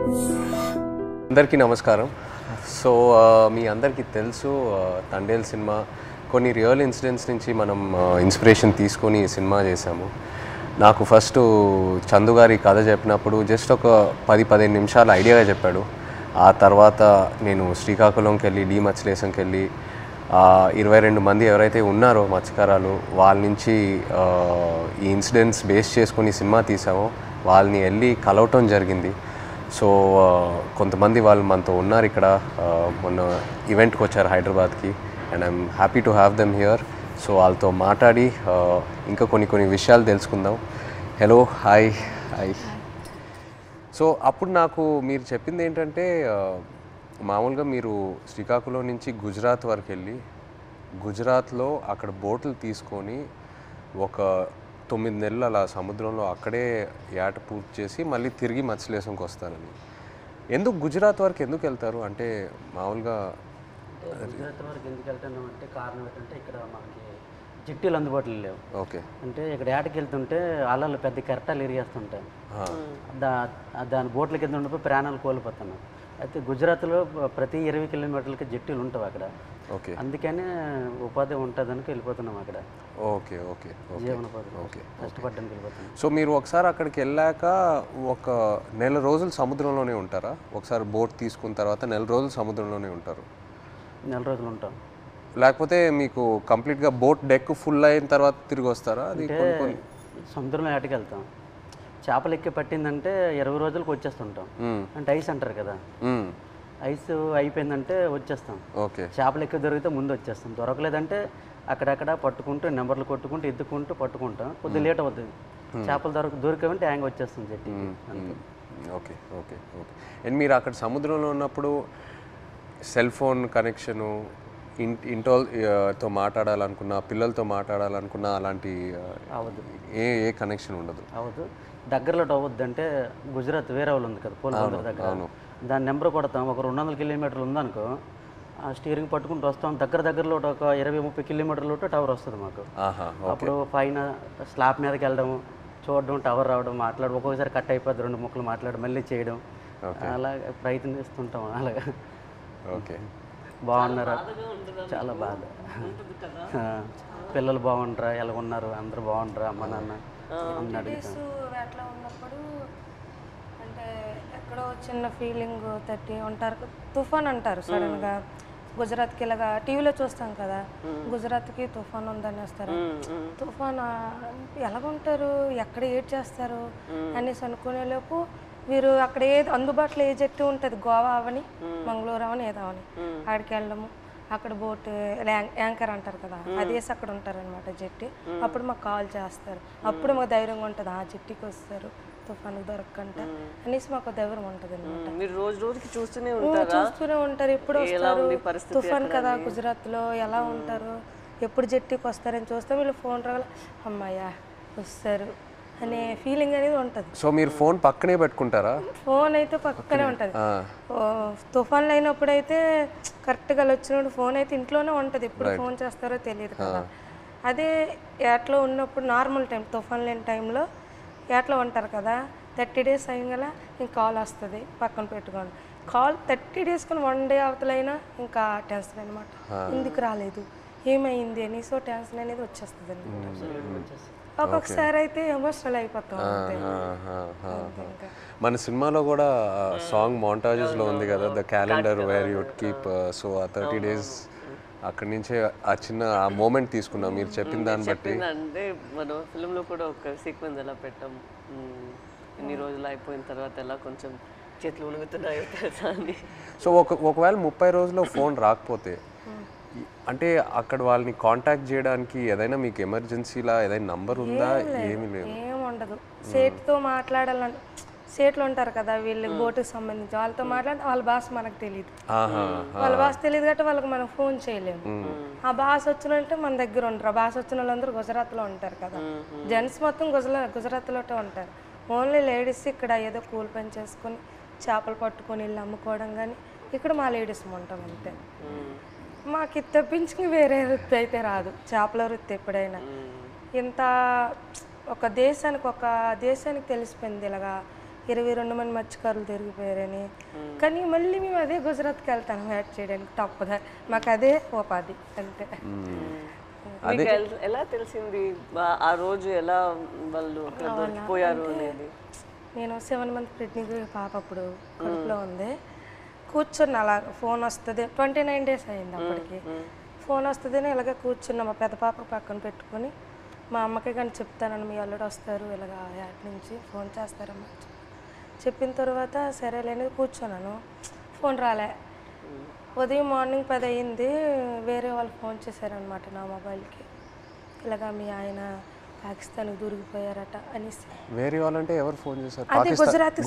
అందరికీ నమస్కారం. సో మీ అందరికీ తెలుసు తండేల్ సినిమా కొన్ని రియల్ ఇన్సిడెంట్స్ నుంచి మనం ఇన్స్పిరేషన్ తీసుకొని ఈ సినిమా చేశాము. నాకు ఫస్ట్ చందు గారి కథ చెప్పినప్పుడు జస్ట్ ఒక 10-15 నిమిషాలు ఐడియాగా చెప్పాడు. ఆ తర్వాత నేను శ్రీకాకుళంకి వెళ్ళి మత్స్యలేశంకి వెళ్ళి 22 మంది ఎవరైతే ఉన్నారో మత్స్యకారాలు వాళ్ళ నుంచి ఈ ఇన్సిడెంట్స్ బేస్ చేసుకొని సినిమా తీసామో వాళ్ళని వెళ్ళి కలవటం జరిగింది. సో కొంతమంది వాళ్ళు మనతో ఉన్నారు ఇక్కడ, మొన్న ఈవెంట్కి వచ్చారు హైదరాబాద్కి, and I'm happy to have them here. So వాళ్ళతో మాట్లాడి ఇంకా కొన్ని విషయాలు తెలుసుకుందాం. Hello, hi. సో అప్పుడు నాకు మీరు చెప్పింది ఏంటంటే మామూలుగా మీరు శ్రీకాకుళం నుంచి గుజరాత్ వరకు వెళ్ళి గుజరాత్లో అక్కడ బోట్లు తీసుకొని ఒక 9 నెలలు అలా సముద్రంలో అక్కడే ఏట పూర్తి చేసి మళ్ళీ తిరిగి మత్స్యలేశంకి వస్తారని. ఎందుకు గుజరాత్ వరకు ఎందుకు వెళ్తారు? అంటే మామూలుగా గుజరాత్ వరకు ఎందుకు వెళ్తాను అంటే కారణం ఏంటంటే ఇక్కడ మనకి జట్టీలు అందుబాటులో లేవు. ఓకే. అంటే ఇక్కడ ఏటకి వెళ్తుంటే అలలు పెద్ద కెరటాలు ఎరిగేస్తుంటాయి, దాని బోట్లకి వెళ్తుంటే ప్రాణాలు కోల్పోతున్నాం. అయితే గుజరాత్లో ప్రతి 20 కిలోమీటర్లకి జట్టీలు ఉంటాయి అక్కడ. ఓకే. అందుకనే ఉపాధి ఉంటుందని వెళ్ళిపోతున్నాం అక్కడ. ఓకే. జీవనోపాధి కష్టపడడానికి వెళ్ళిపోతున్నాం. సో మీరు ఒకసారి అక్కడికి వెళ్ళాక ఒక నెల రోజులు సముద్రంలోనే ఉంటారా? ఒకసారి బోట్ తీసుకున్న తర్వాత నెల రోజులు సముద్రంలోనే ఉంటారు? నెల రోజులు ఉంటాం. లేకపోతే మీకు కంప్లీట్గా బోట్ డెక్ ఫుల్ అయిన తర్వాత తిరిగి వస్తారా? అది సముద్రంలో ఏటకి వెళ్తాం, చేపలు ఎక్కి పట్టిందంటే 20 రోజులకు వచ్చేస్తుంటాం. అంటే ఐస్ అంటారు కదా, ఐస్ అయిపోయిందంటే వచ్చేస్తాం. ఓకే. చేపలు ఎక్కువ దొరికితే ముందు వచ్చేస్తాం, దొరకలేదంటే అక్కడక్కడ పట్టుకుంటూ నెంబర్లు కొట్టుకుంటూ ఎత్తుకుంటూ పట్టుకుంటాం. కొద్దిగా లేట్ అవుతుంది. చేపలు దొరికామంటే హ్యాంగ్ వచ్చేస్తుంది చెట్టు. ఓకే. అండ్ మీరు అక్కడ సముద్రంలో ఉన్నప్పుడు సెల్ ఫోన్ కనెక్షను, ఇంటోతో మాట్లాడాలనుకున్నా, పిల్లలతో మాట్లాడాలనుకున్నా అలాంటి అవ్వదు, ఏ కనెక్షన్ ఉండదు? అవ్వదు. దగ్గరలో అవ్వద్దు. అంటే గుజరాత్ వేరే వాళ్ళు ఉంది కదా పోలవరం దగ్గర, దాని నెంబర్ కొడతాం. ఒక 200 కిలోమీటర్లు ఉందనుకో, ఆ స్టీరింగ్ పట్టుకుంటూ వస్తాం. దగ్గరలో ఒక 20-30 కిలోమీటర్లు టవర్ వస్తుంది మాకు. అప్పుడు పైన స్లాబ్ మీదకి వెళ్ళడం, చూడడం, టవర్ రావడం, మాట్లాడడం. ఒక్కొక్కసారి కట్ అయిపోద్ది, 2 ముక్కలు మాట్లాడడం, మళ్ళీ చేయడం, అలా ప్రయత్నిస్తుంటాం. అలాగా. ఓకే. బాగున్నారా? చాలా బాధ. పిల్లలు బాగుంటారా, ఎలా ఉన్నారు, అందరూ బాగుంటారా, అమ్మ నాన్న అన్నాడు. అట్లా ఉన్నప్పుడు అంటే ఎక్కడో చిన్న ఫీలింగ్ తట్టి ఉంటారు. తుఫాన్ అంటారు సడన్గా. గుజరాత్కి ఇలాగా టీవీలో చూస్తాం కదా, గుజరాత్కి తుఫాన్ ఉందని వస్తారు. తుఫాన్ ఎలాగుంటారు, ఎక్కడ ఏడ్ చేస్తారు అనేసి అనుకునేలోపు వీరు అక్కడ ఏది అందుబాటులో ఏ జట్టు ఉంటుంది, గోవా అవని మంగళూరు అవని ఏదో అవని, అక్కడికి వెళ్ళడము. అక్కడ బోట్ యాంకర్ అంటారు కదా, అదేసి అక్కడ ఉంటారనమాట జట్టి. అప్పుడు మాకు కాల్ చేస్తారు. అప్పుడు మాకు ధైర్యంగా ఉంటుంది, ఆ జట్టికి వస్తారు తుఫాను దొరకకంట అనేసి మాకు ధైర్యం ఉంటుంది అనమాట. చూస్తూనే ఉంటారు, ఎప్పుడు వస్తారు తుఫాన్ కదా గుజరాత్లో, ఎలా ఉంటారు, ఎప్పుడు జట్టికి వస్తారని చూస్తే వీళ్ళు ఫోన్ రావాలి, అమ్మాయ్యా వస్తారు అనే ఫీలింగ్ అనేది ఉంటుంది. సో మీరు ఫోన్ పక్కనే పెట్టుకుంటారా? ఫోన్ అయితే పక్కనే ఉంటుంది. తుఫాన్లు అయినప్పుడు అయితే కరెక్ట్గా వచ్చినప్పుడు ఫోన్ అయితే ఇంట్లోనే ఉంటుంది, ఎప్పుడు ఫోన్ చేస్తారో తెలియదు కదా. అదే ఏట్లో ఉన్నప్పుడు నార్మల్ టైం, తుఫాన్ లేని టైంలో ఏట్లో ఉంటారు కదా, 30 days అయ్యగల ఇంక కాల్ వస్తుంది, పక్కన పెట్టుకోండి. కాల్ 30 days కానీ 1 day అవతలైనా ఇంకా టెన్షన్ అనమాట, ఎందుకు రాలేదు, ఏమైంది అని. సో టెన్షన్ అనేది వచ్చేస్తుంది అనమాట. ఒక్కొక్కసారి అయితే ఎమోషనల్ అయిపోతాం. మన సినిమాలో కూడా సాంగ్ మోంటాజెస్లో ఉంది కదా, the calendar where you'd keep. So ఆ 30 days అక్కడి నుంచే ఆ చిన్న ఆ మూమెంట్ తీసుకున్నాం మీరు చెప్పిన దాన్ని బట్టి. అంటే మనం ఫిల్మ్లో కూడా ఒక సీక్వెన్స్ ఎలా పెట్టాం, ఇన్ని రోజులు అయిపోయిన తర్వాత ఎలా కొంచెం చేతులు ఉణుగుతున్నాయో తెలుసా అని. సో ఒకవేళ 30 రోజుల్లో ఫోన్ రాకపోతే అంటే అక్కడ వాళ్ళని కాంటాక్ట్ చేయడానికి ఏదైనా మీకు ఎమర్జెన్సీలా ఏదైనా నంబర్ ఉందా? ఏమీ లేదు, ఏముండదు. సేట్తో మాట్లాడాలని, సేట్లు ఉంటారు కదా వీళ్ళకి బోటుకి సంబంధించి, వాళ్ళతో మాట్లాడితే వాళ్ళ భాష మనకు తెలియదు, వాళ్ళ భాష తెలియదు కాబట్టి వాళ్ళకి మనం ఫోన్ చేయలేము. ఆ భాష వచ్చినంటే మన దగ్గర ఉంటారు. ఆ భాష వచ్చిన వాళ్ళందరూ గుజరాత్లో ఉంటారు కదా, జెంట్స్ మొత్తం గుజరాత్లో ఉంటారు. ఓన్లీ లేడీస్ ఇక్కడ ఏదో కూలి పని చేసుకొని చేపలు పట్టుకొని వెళ్ళి అమ్ముకోవడం, కానీ ఇక్కడ మా లేడీస్ ఉంటాం అంతే. మాకు ఇది తప్పించి వేరే వృత్తి అయితే రాదు, చేపల వృత్తి. ఎప్పుడైనా ఇంత ఒక దేశానికి తెలిసిపోయింది ఇలాగా 22 మంది మత్స్యకారులు దొరికిపోయారని. కానీ మళ్ళీ మేము అదే గుజరాత్కి వెళ్తాను వేట చేయడానికి, తప్పదా మాకు అదే ఉపాధి అంతే. మీకు ఎలా తెలిసింది ఆ రోజు ఎలా వాళ్ళు అక్కడ దొరికిపోయారు అనేది? నేను 7 మంత్ ప్రెగ్నెంట్ పాప అప్పుడు కడుపులో ఉంది. కూర్చున్న అలా ఫోన్ వస్తుంది, 29 days అయింది అప్పటికి. ఫోన్ వస్తుందని ఇలాగే కూర్చున్నా, మా పెద్ద పాప పక్కన పెట్టుకొని. మా అమ్మకి కానీ చెప్తానని, మీ అల్లుడు వస్తారు ఇలాగ యాడ్ నుంచి ఫోన్ చేస్తారమ్మా చెప్పిన తర్వాత సరేలేని కూర్చున్నాను. ఫోన్ రాలే. ఉదయం మార్నింగ్ 10 అయింది, వేరే వాళ్ళు ఫోన్ చేశారనమాట నా మొబైల్కి, ఇలాగా మీ ఆయన పాకిస్తాన్కి దొరికిపోయారట అనేసి. వేరే వాళ్ళంటే ఎవరు ఫోన్ చేశారు? అది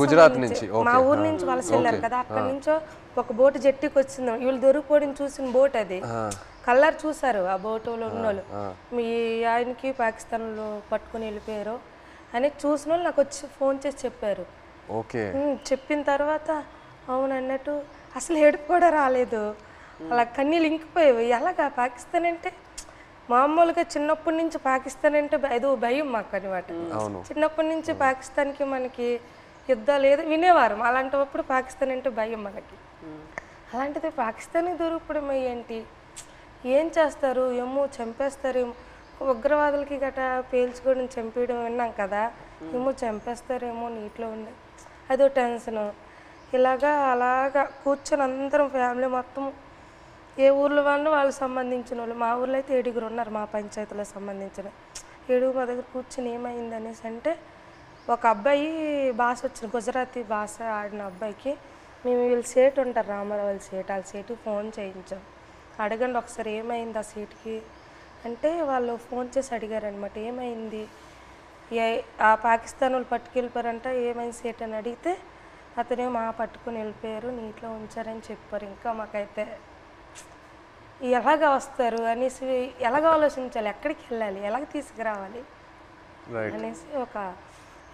గుజరాత్ నుంచి, మా ఊరు నుంచి వలస వెళ్ళారు కదా, అక్కడి నుంచో ఒక బోటు జట్టికి వచ్చింది. వీళ్ళు దొరికిపోవడం చూసిన బోట్ అది, కలర్ చూసారు ఆ బోటులో ఉన్నోళ్ళు, మీ ఆయనకి పాకిస్తాన్లో పట్టుకుని వెళ్ళిపోయారు అని చూసిన వాళ్ళు నాకు వచ్చి ఫోన్ చేసి చెప్పారు. ఓకే. చెప్పిన తర్వాత అవును అన్నట్టు అసలు ఏడుపు కూడా రాలేదు, అలా కన్నీళ్ళు ఇంకిపోయేవి. ఎలాగా పాకిస్తాన్ అంటే మామూలుగా చిన్నప్పటి నుంచి పాకిస్తాన్ అంటే ఏదో భయం మాకు అనమాట. చిన్నప్పటి నుంచి పాకిస్తాన్కి మనకి యుద్ధాలు ఏదో వినేవారు, అలాంటప్పుడు పాకిస్తాన్ అంటే భయం మనకి. అలాంటిది పాకిస్తాన్కి దొరికిపోవడం ఏంటి, ఏం చేస్తారు ఏమో, చంపేస్తారేమో, ఉగ్రవాదులకి గట్రా పేల్చుకోవడం చంపేయడం విన్నాం కదా, ఏమో చంపేస్తారేమో నీటిలో ఉండే, అదో టెన్షను. అలాగా కూర్చొని అందరం ఫ్యామిలీ మొత్తం, ఏ ఊర్లో వాళ్ళకి సంబంధించిన వాళ్ళు, మా ఊర్లో అయితే 7 ఉన్నారు మా పంచాయతీలో సంబంధించిన 7 మా దగ్గర కూర్చొని ఏమైంది అనేసి అంటే, ఒక అబ్బాయి భాష వచ్చిన గుజరాతీ భాష ఆడిన అబ్బాయికి మేము వీళ్ళు సేటు ఉంటారు రామారావు వాళ్ళ సేటు, వాళ్ళ సేటుకి ఫోన్ చేయించాం. అడగండి ఒకసారి ఏమైంది ఆ సీట్కి అంటే, వాళ్ళు ఫోన్ చేసి అడిగారనమాట ఏమైంది, ఆ పాకిస్తాన్ వాళ్ళు పట్టుకెళ్ళిపోయారంట, ఏమైంది సేట్ అని అడిగితే అతనేమో పట్టుకుని వెళ్ళిపోయారు, నీటిలో ఉంచారని చెప్పారు. ఇంకా మాకైతే ఎలాగ వస్తారు అనేసి, ఎలాగ ఆలోచించాలి, ఎక్కడికి వెళ్ళాలి, ఎలాగ తీసుకురావాలి అనేసి ఒక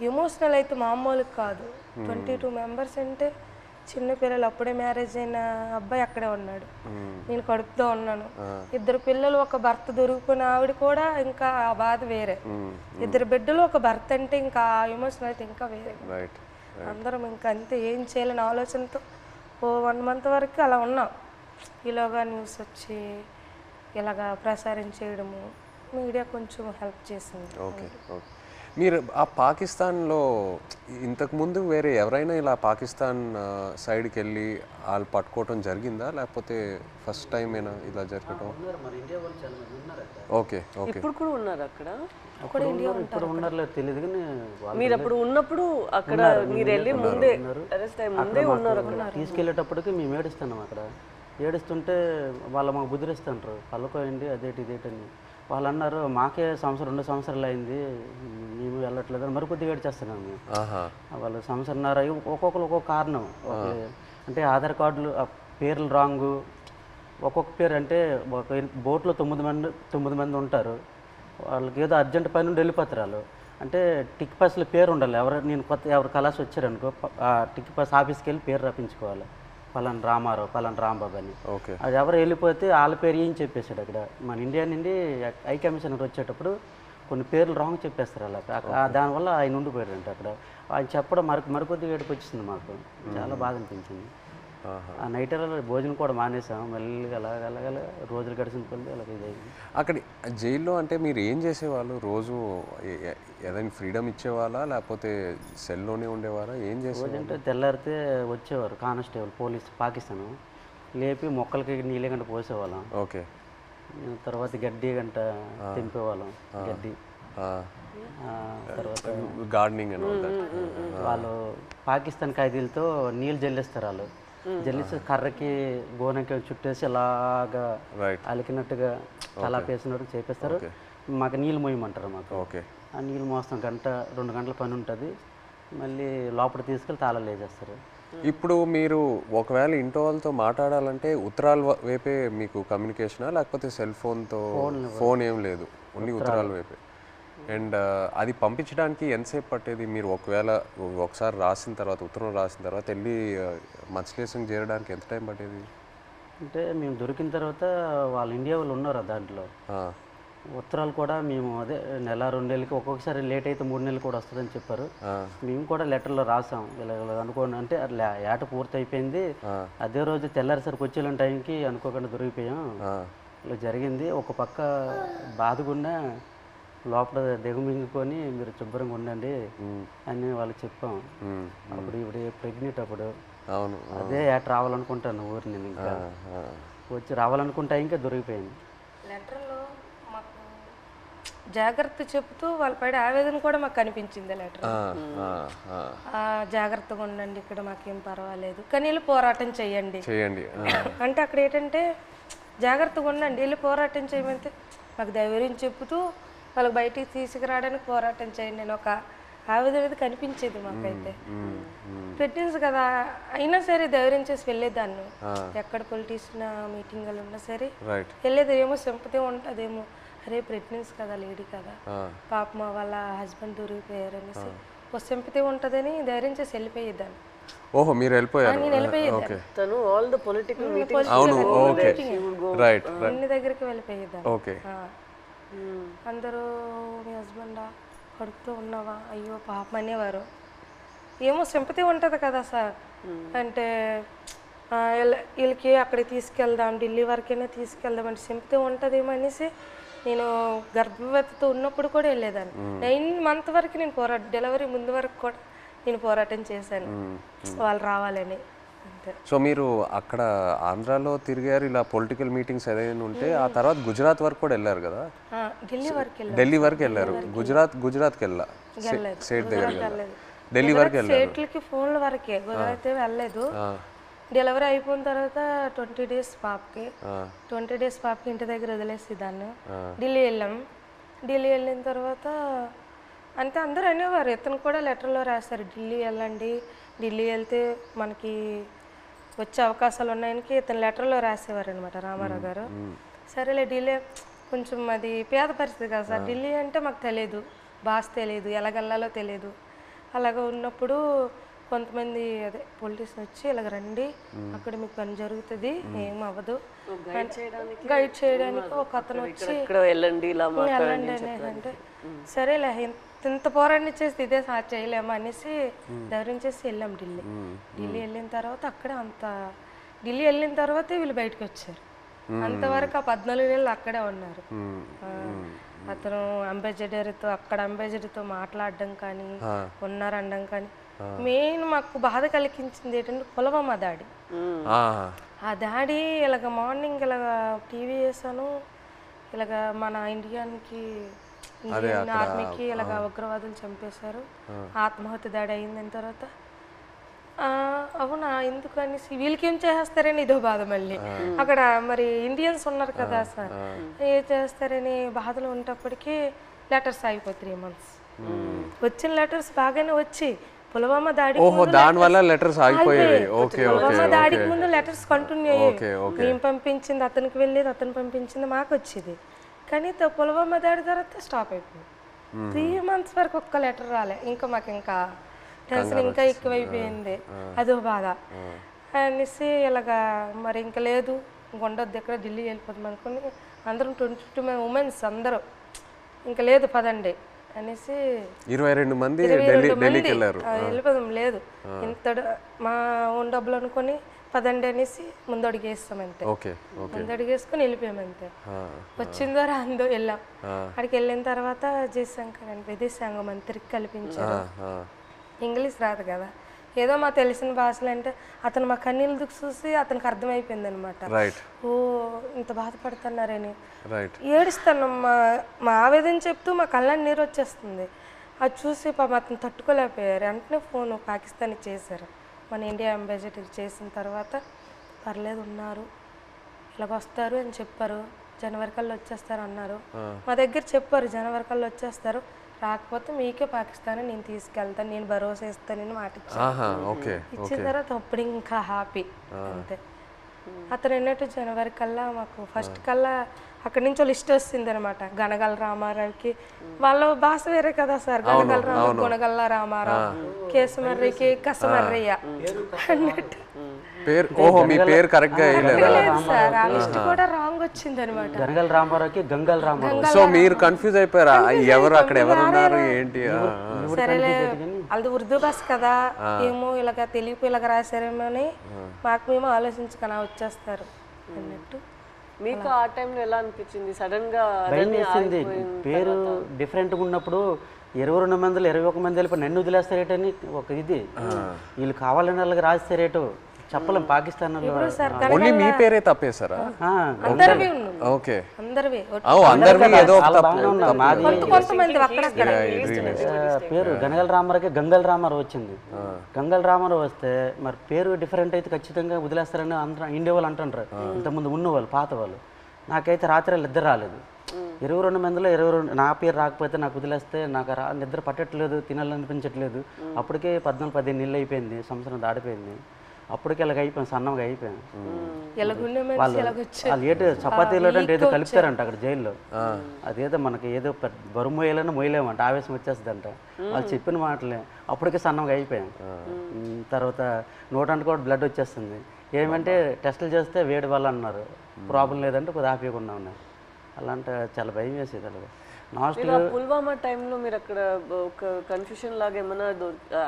ఎమోషనల్ అయితే మామూలుగా కాదు. 22 మెంబర్స్ అంటే చిన్నపిల్లలు, అప్పుడే మ్యారేజ్ అయిన అబ్బాయి అక్కడే ఉన్నాడు, నేను కడుపుతో ఉన్నాను, 2 పిల్లలు, ఒక భర్త దొరికిపోయిన ఆవిడ కూడా ఇంకా ఆ బాధ వేరే, 2 బిడ్డలు ఒక భర్త అంటే ఇంకా ఆ ఎమోషన్ అయితే ఇంకా వేరే. అందరం ఇంకా అంతే, ఏం చేయాలని ఆలోచనతో 1 month వరకు అలా ఉన్నాం. ఇలాగా న్యూస్ వచ్చి ఇలాగా ప్రసారం చేయడము, మీడియా కొంచెం హెల్ప్ చేసింది. ఓకే. ఓకే. మీరు ఆ పాకిస్తాన్లో ఇంతకుముందు వేరే ఎవరైనా ఇలా పాకిస్తాన్ సైడ్కి వెళ్ళి వాళ్ళు పట్టుకోవటం జరిగిందా, లేకపోతే ఫస్ట్ టైం అయినా ఇలా జరగటం? ఓకే. ఓకే. ఇప్పుడు కూడా ఉన్నారు అక్కడ? ఇప్పుడు ఉన్నారో తెలియదు కానీ మీరు అప్పుడు ఉన్నప్పుడు అక్కడ మీరు వెళ్ళి ముందే అరెస్ట్ అయ్యి ముందే ఉన్నారు అక్కడ. తీసుకెళ్ళేటప్పటికి మేము ఏడుస్తున్నాం అక్కడ. ఏడుస్తుంటే వాళ్ళు మాకు బుద్ధిరిస్తుంటారు, పళ్ళకోయండి అదేటి ఇదేటని. వాళ్ళు అన్నారు మాకే 2 సంవత్సరాలు అయింది మేము వెళ్ళట్లేదు అని మరికొద్దిగా ఏడ్చేస్తున్నాం మేము. వాళ్ళు సంవత్సరంన్నర ఒక్కొక్కరు ఒక్కొక్క కారణం. అంటే ఆధార్ కార్డులు పేర్లు రాంగు, ఒక్కొక్క పేరు అంటే ఒక బోట్లో 9 మంది ఉంటారు, వాళ్ళకి ఏదో అర్జెంట్ పని నుండి వెళ్ళిపోతారు వాళ్ళు. అంటే టిక్ పాస్లో పేరు ఉండాలి, నేను ఎవరు కలాసి వచ్చారనుకో ఆ టిక్ పాస్ ఆఫీస్కి వెళ్ళి పేరు రప్పించుకోవాలి, పలానా రామారావు పలానా రాంబాబు అని. అది ఎవరు వెళ్ళిపోతే వాళ్ళ పేరు ఏం చెప్పేశాడు అక్కడ. మన ఇండియా నుండి హై కమిషనర్ వచ్చేటప్పుడు కొన్ని పేర్లు రాంగ్ చెప్పేస్తారు అలా, దానివల్ల ఆయన ఉండిపోయాడంట అక్కడ. ఆయన చెప్పడం మరికొద్దిగా ఏడుపు వచ్చింది మాకు, చాలా బాధ అనిపించింది. ఆ నైట్ భోజనం కూడా మానేసాం, మళ్ళీ అలాగ రోజులు గడిచిన కొద్ది అలాగే ఇదైంది. అక్కడ జైల్లో అంటే మీరు ఏం చేసేవాళ్ళు రోజు? ఏదైనా ఫ్రీడమ్ ఇచ్చేవాళ్ళా లేకపోతే సెల్లోనే ఉండేవారా? ఏం చేసేవాళ్ళు? అంటే తెల్లారితే వచ్చేవారు కానిస్టేబుల్ పోలీస్ పాకిస్తాన్, లేపి మొక్కలకి నీళ్ళ గంట పోసేవాళ్ళం. ఓకే. తర్వాత గడ్డి గంట తెంపేవాళ్ళం, గడ్డి. తర్వాత గార్డెనింగ్ అని వాళ్ళు పాకిస్తాన్ ఖైదీలతో నీళ్ళు జల్లిస్తారు, వాళ్ళు జల్లిసి కర్రకి గోనకి చుట్టేసి అలాగా అలికినట్టుగా తలాపేసినట్టు చేపిస్తారు. మాకు నీళ్ళు మోయమంటారు మాకు. ఓకే. ఆ నీళ్ళు మోస్తాం 2 గంటల పని ఉంటుంది, మళ్ళీ లోపల తీసుకెళ్ళి తాళాలు వేసేస్తారు. ఇప్పుడు మీరు ఒకవేళ ఇంట్లో వాళ్ళతో మాట్లాడాలంటే ఉత్తరాల వైపే మీకు కమ్యూనికేషనా లేకపోతే సెల్ ఫోన్తో? ఫోన్ ఏం లేదు, ఓన్లీ ఉత్తరాల వైపే. అండ్ అది పంపించడానికి ఎంతసేపు పట్టేది? మీరు ఒకసారి రాసిన తర్వాత, ఉత్తరం రాసిన తర్వాత వెళ్ళి మత్స్యలేశం చేరడానికి ఎంత టైం పట్టేది? అంటే మేము దొరికిన తర్వాత వాళ్ళు ఇండియా వాళ్ళు ఉన్నారు దాంట్లో, ఉత్తరాలు కూడా మేము అదే నెల 2 నెలలకి ఒక్కొక్కసారి లేట్ అయితే 3 నెలలు కూడా వస్తుందని చెప్పారు. మేము కూడా లెటర్లో రాసాం ఇలా అనుకోండి అంటే అట్లా ఏట పూర్తి అయిపోయింది, అదే రోజు తెల్లారిసరికి వచ్చేలాంటి టైంకి అనుకోకుండా దొరికిపోయాం, ఇలా జరిగింది. ఒక పక్క బాధగున్నా లోపల దిగమింగుకొని మీరు శుభ్రంగా ఉండండి అని వాళ్ళకి చెప్పాం. అప్పుడు ఇప్పుడు ప్రెగ్నెంట్ అప్పుడు అవును అదే ఏట రావాలనుకుంటాను ఊరు నేను, ఇంకా వచ్చి రావాలనుకుంటా ఇంకా దొరికిపోయింది. లెటర్లో మాకు జాగ్రత్త చెప్తూ వాళ్ళ పడే ఆవేదన కూడా మాకు కనిపించింది లెటర్. జాగ్రత్తగా ఉండండి, ఇక్కడ మాకేం పర్వాలేదు కానీ వెళ్ళి పోరాటం చేయండి అంటే అక్కడ ఏంటంటే జాగ్రత్తగా ఉండండి వెళ్ళి పోరాటం చేయమంటే మాకు ధైర్యం చెప్తూ వాళ్ళకి బయటికి తీసుకురావడానికి పోరాటం చేయండి నేను ఒక ఆవేదన అనేది కనిపించేది మాకైతే. ప్రెగ్నెన్సీ కదా అయినా సరే ధైర్యం చేసి వెళ్ళేదాన్ని, ఎక్కడ పొలిటీషియన్ మీటింగ్లు ఉన్నా సరే వెళ్ళేది. ఏమో సింపతి ఉంటుందేమో, అరే ప్రెగ్నెన్సీ కదా లేడీ కదా పాప వాళ్ళ హస్బెండ్ దొరికిపోయారు అనేసి ఒక సింపతి ఉంటుందని ధైర్యం చేసి వెళ్ళిపోయేదాన్ని. ఓహో మీరు వెళ్ళిపోయారు. నేను వెళ్ళిపోయేదాన్ని, తను ఆల్ ద పొలిటికల్ అన్ని దగ్గరికి వెళ్ళిపోయేదాన్ని. అందరూ మీ హస్బెండా కడుపుతూ ఉన్నావా అయ్యో పాప అనేవారు. ఏమో సింపతి ఉంటుంది కదా సార్, అంటే వీళ్ళకి అక్కడికి తీసుకెళ్దాం ఢిల్లీ వరకైనా తీసుకెళ్దాం అంటే సింపతి ఉంటుందేమో అనేసి నేను గర్భవతితో ఉన్నప్పుడు కూడా వెళ్ళేదాన్ని. 9 months వరకు నేను డెలివరీ ముందు వరకు కూడా నేను పోరాటం చేశాను వాళ్ళు రావాలని. సో మీరు అక్కడ ఆంధ్రాలో తిరిగారు ఇలా పొలిటికల్ మీటింగ్స్ ఏదైనా ఉంటే, ఆ తర్వాత గుజరాత్ వరకు కూడా వెళ్ళారు కదా? ఢిల్లీ వరకు వెళ్ళారు. గుజరాత్కి వెళ్ళా స్టేట్ దగ్గర ఢిల్లీ వరకు వెళ్ళారు. స్టేట్లకి ఫోన్ల వరకే, గుజరాత్ వెళ్ళలేదు. డెలివరీ అయిపోయిన తర్వాత 20 days పాపకి ఇంటి దగ్గర వదిలేసి దాన్ని ఢిల్లీ వెళ్ళాం. ఢిల్లీ వెళ్ళిన తర్వాత అంటే అందరూ అనేవారు, ఇతను కూడా లెటర్లో రాశారు ఢిల్లీ వెళ్ళండి, ఢిల్లీ వెళ్తే మనకి వచ్చే అవకాశాలు ఉన్నాయని ఇతను లెటర్లో రాసేవారు అనమాట రామారావు గారు. సరేలే ఢిల్లీ కొంచెం అది పేద పరిస్థితి కదా సార్, ఢిల్లీ అంటే మాకు తెలియదు, భాష తెలియదు, ఎలాగెళ్ళాలో తెలియదు. అలాగ ఉన్నప్పుడు కొంతమంది అదే పొలిటీషియన్ వచ్చి ఇలాగ రండి అక్కడ మీకు పని జరుగుతుంది ఏం అవ్వదు గైడ్ చేయడానికి ఒక అతను వచ్చి వెళ్ళండి అంటే సరేలే ఇంత పోరాటం చేస్తే ఇదే చేయలేము అనేసి ధైర్యం చేసి వెళ్ళాం ఢిల్లీ. వెళ్ళిన తర్వాత అక్కడే ఢిల్లీ వెళ్ళిన తర్వాతే వీళ్ళు బయటకు వచ్చారు. అంతవరకు ఆ 14 నెలలు అక్కడే ఉన్నారు. అతను అంబాసిడర్తో అక్కడ అంబాసిడర్తో మాట్లాడడం కానీ ఉన్నారనడం కానీ. మెయిన్ మాకు బాధ కలిగించింది ఏంటంటే పుల్వామా దాడి. ఆ దాడి ఇలాగ మార్నింగ్ ఇలాగ టీవీ వేసాను, ఇలాగ మన ఇండియన్ ఆర్మీకి ఇలాగ ఉగ్రవాదులు చంపేశారు, ఆత్మహత్య దాడి అయిందని తర్వాత అవునా ఎందుకు అనేసి వీళ్ళకేం చేస్తారని ఇదో బాధ. మళ్ళీ అక్కడ మరి ఇండియన్స్ ఉన్నారు కదా సార్, ఏం చేస్తారని బాధలు ఉన్నప్పటికీ లెటర్స్ అయిపోయి 3 months. వచ్చిన లెటర్స్ బాగానే వచ్చి పుల్వామా దాడికి ముందు లెటర్స్ కంటిన్యూ అయ్యాయి. మేము పంపించింది అతనికి వెళ్ళేది, అతను పంపించింది మాకు వచ్చేది. కానీ పుల్వామా దాడి తర్వాత స్టాప్ అయిపోయింది. 3 months వరకు ఒక్క లెటర్ రాలే. ఇంకా మాకు ఇంకా టెన్షన్ ఇంకా ఎక్కువైపోయింది, అదో బాధ అనేసి ఇలాగా మరి ఇంకా లేదు ఉండొద్దు ఎక్కడ ఢిల్లీ వెళ్ళిపోతాం అనుకుని అందరం 22 ఉమెన్స్ అందరూ ఇంకా లేదు పదండి అనేసి 22 మంది వెళ్ళిపోదాం లేదు ఇంత మా ఓన్ డబ్బులు అనుకొని పదండి అనేసి ముందడుగు వేస్తాం అంతే. ముందడుగు వేసుకొని వెళ్ళిపోయాం అంతే. వచ్చిందో రాందో వెళ్ళాం. అక్కడికి వెళ్ళిన తర్వాత జయశంకర్ అని విదేశాంగ మంత్రికి కల్పించారు. ఇంగ్లీష్ రాదు కదా, ఏదో మా తెలిసిన భాషలు అంటే అతను మా కన్నీళ్ళు దుక్కు చూసి అతనికి అర్థమైపోయింది అనమాట. ఓ ఇంత బాధపడుతున్నారని ఏడుస్తాను. మా ఆవేదన చెప్తూ మా కళ్ళని నీరు వచ్చేస్తుంది. అది చూసి పాప అతను తట్టుకోలేకపోయారు. వెంటనే ఫోన్ పాకిస్తాన్కి చేశారు. మన ఇండియా అంబాసిడర్ చేసిన తర్వాత పర్లేదు ఉన్నారు ఇలాగొస్తారు అని చెప్పారు. జనవరి కల్లా వచ్చేస్తారు అన్నారు. మా దగ్గర చెప్పారు జనవరి కల్లా వచ్చేస్తారు, రాకపోతే మీకే పాకిస్తాన్ నేను తీసుకెళ్తాను, నేను భరోసా ఇస్తానని మాట ఇచ్చాను. ఇచ్చిన తర్వాత అప్పుడు ఇంకా హ్యాపీ అంతే. అతను ఏంటంటే జనవరి కల్లా మాకు ఫస్ట్ కల్లా అక్కడి నుంచి లిస్ట్ వస్తుంది అనమాట. గనగల రామారావుకి వాళ్ళ భాష వేరే కదా సార్. గనగల రామ, గుణగల్ల రామారావు, కేసమర్రికి కసమర్రయ్య అన్నట్టు పేరు. ఓహో, మీ పేరు కరెక్ట్ గా వేయలేదా? సార్ ఆ లిస్ట్ కూడా రాంగ్ వచ్చింది అనమాట. గనగల రామారావుకి గంగల్ రామారావు. సో మీరు కన్ఫ్యూజ్ అయిపోయారా? ఎవరు అక్కడ ఎవరు ఉన్నారు ఏంటి? సరేలే అది ఉర్దూ భాష కదా, ఏమో ఇలాగ తెలుగు ఇలాగ రాశారేమో అని మాకు మేము ఆలోచించుకొని వచ్చేస్తారు అన్నట్టు. మీకు ఆ టైంలో ఎలా అనిపించింది? సడన్ గా భయం వేసింది. పేరు డిఫరెంట్గా ఉన్నప్పుడు 22 మందిలో 21 మంది వెళ్ళిపోయి నన్ను వదిలేస్తారేటని ఒక ఇది. వీళ్ళు కావాలని వాళ్ళకి రాస్తారేటో చెప్పలేం. పాకిస్తాన్ ఓన్లీ మీ పేరే తప్పేశారా? అందరివి ఉన్నాం. ఓకే, అందరివి అందరివి ఏదో ఒక తప్పు. కొంతమంది అక్కడక్కడ పేరు గనగల రామారావుకి గంగల్ రామారావు వచ్చింది. గంగల్ రామారావు వస్తే మరి పేరు డిఫరెంట్ అయితే ఖచ్చితంగా వదిలేస్తారని అందరూ ఇండియా వాళ్ళు అంటుంటారు. ఇంతకుముందు ఉన్నవాళ్ళు పాత వాళ్ళు. నాకైతే రాత్రి ఇద్దరు రాలేదు. 22 మందిలో 22 నా పేరు రాకపోతే నాకు వదిలేస్తే నాకు నిద్ర పట్టట్లేదు, తినాలనిపించట్లేదు. అప్పటికే 14-15 నెలలు అయిపోయింది, సంవత్సరం దాడిపోయింది. అప్పటికి ఇలాగ అయిపోయాను, సన్నంగా అయిపోయాను. వాళ్ళు ఏదో చపాతీలో అంటే ఏదో కలుపుతారంట అక్కడ జైల్లో. అదేదో మనకి ఏదో బరువు మోయాలని మోయలేమంట, ఆవేశం వచ్చేస్తుందంట. వాళ్ళు చెప్పిన మాటలే. అప్పటికే సన్నంగా అయిపోయాను. తర్వాత నోటంటే కూడా బ్లడ్ వచ్చేస్తుంది. ఏమంటే టెస్టులు చేస్తే వేడి వల్ల అన్నారు, ప్రాబ్లం లేదంటే కొద్దిగా ఆపేయకుండా ఉన్నారు. అలాంటి చాలా భయం వేసేది. అలాగే పుల్వామా టైంలో మీరు అక్కడ ఒక కన్ఫ్యూషన్ లాగా ఏమైనా